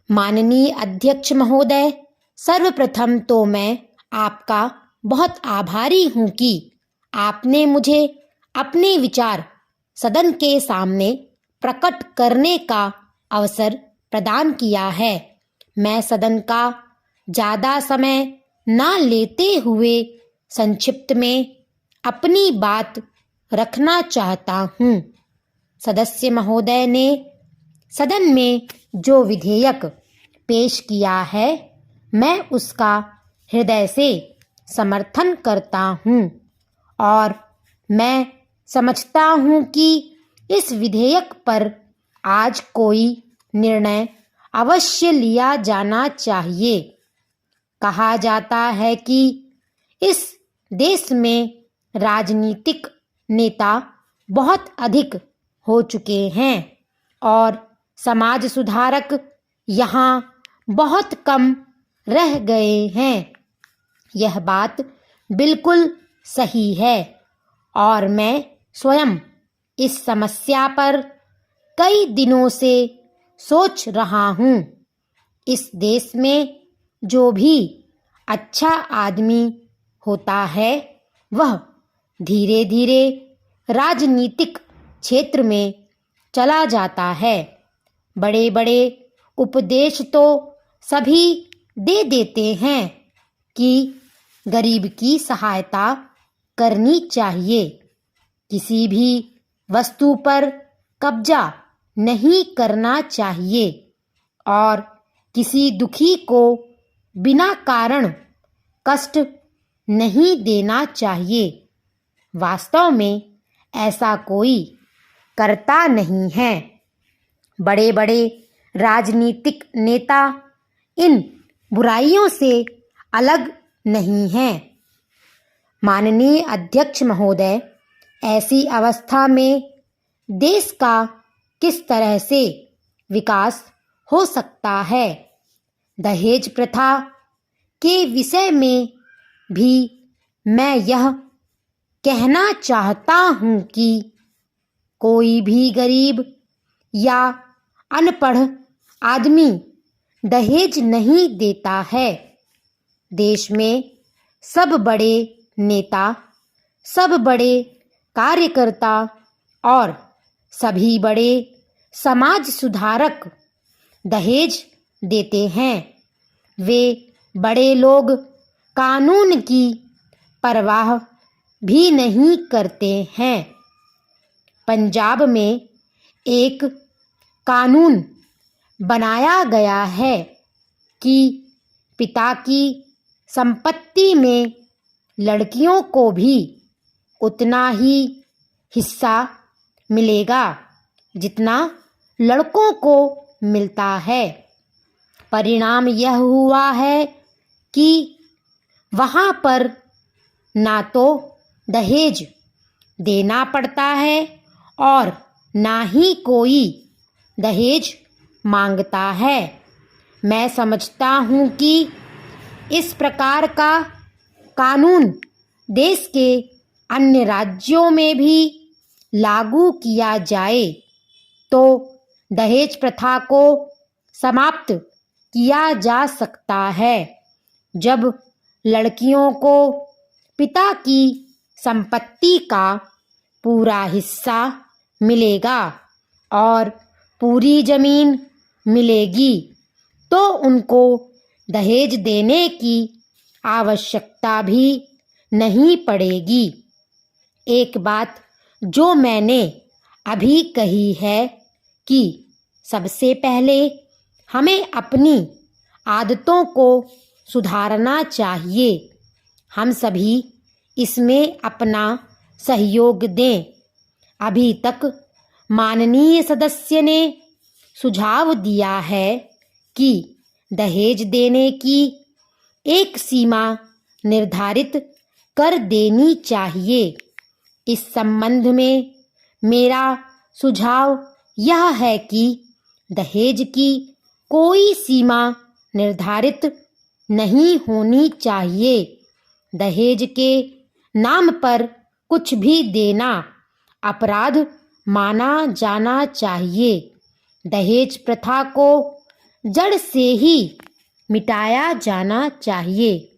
माननीय अध्यक्ष महोदय, सर्वप्रथम तो मैं आपका बहुत आभारी हूँ कि आपने मुझे अपने विचार सदन के सामने प्रकट करने का अवसर प्रदान किया है। मैं सदन का ज़्यादा समय ना लेते हुए संक्षिप्त में अपनी बात रखना चाहता हूँ। सदस्य महोदय ने सदन में जो विधेयक पेश किया है, मैं उसका हृदय से समर्थन करता हूँ और मैं समझता हूँ कि इस विधेयक पर आज कोई निर्णय अवश्य लिया जाना चाहिए। कहा जाता है कि इस देश में राजनीतिक नेता बहुत अधिक हो चुके हैं और समाज सुधारक यहाँ बहुत कम रह गए हैं। यह बात बिल्कुल सही है और मैं स्वयं इस समस्या पर कई दिनों से सोच रहा हूँ। इस देश में जो भी अच्छा आदमी होता है वह धीरे धीरे राजनीतिक क्षेत्र में चला जाता है। बड़े बड़े उपदेश तो सभी दे देते हैं कि गरीब की सहायता करनी चाहिए, किसी भी वस्तु पर कब्जा नहीं करना चाहिए और किसी दुखी को बिना कारण कष्ट नहीं देना चाहिए। वास्तव में ऐसा कोई करता नहीं है। बड़े बड़े राजनीतिक नेता इन बुराइयों से अलग नहीं हैं। माननीय अध्यक्ष महोदय, ऐसी अवस्था में देश का किस तरह से विकास हो सकता है? दहेज प्रथा के विषय में भी मैं यह कहना चाहता हूँ कि कोई भी गरीब या अनपढ़ आदमी दहेज नहीं देता है। देश में सब बड़े नेता, सब बड़े कार्यकर्ता और सभी बड़े समाज सुधारक दहेज देते हैं। वे बड़े लोग कानून की परवाह भी नहीं करते हैं। पंजाब में एक कानून बनाया गया है कि पिता की संपत्ति में लड़कियों को भी उतना ही हिस्सा मिलेगा जितना लड़कों को मिलता है। परिणाम यह हुआ है कि वहाँ पर ना तो दहेज देना पड़ता है और ना ही कोई दहेज मांगता है। मैं समझता हूँ कि इस प्रकार का कानून देश के अन्य राज्यों में भी लागू किया जाए तो दहेज प्रथा को समाप्त किया जा सकता है। जब लड़कियों को पिता की संपत्ति का पूरा हिस्सा मिलेगा और पूरी जमीन मिलेगी तो उनको दहेज देने की आवश्यकता भी नहीं पड़ेगी। एक बात जो मैंने अभी कही है कि सबसे पहले हमें अपनी आदतों को सुधारना चाहिए। हम सभी इसमें अपना सहयोग दें। अभी तक माननीय सदस्य ने सुझाव दिया है कि दहेज देने की एक सीमा निर्धारित कर देनी चाहिए। इस संबंध में मेरा सुझाव यह है कि दहेज की कोई सीमा निर्धारित नहीं होनी चाहिए। दहेज के नाम पर कुछ भी देना अपराध माना जाना चाहिए। दहेज प्रथा को जड़ से ही मिटाया जाना चाहिए।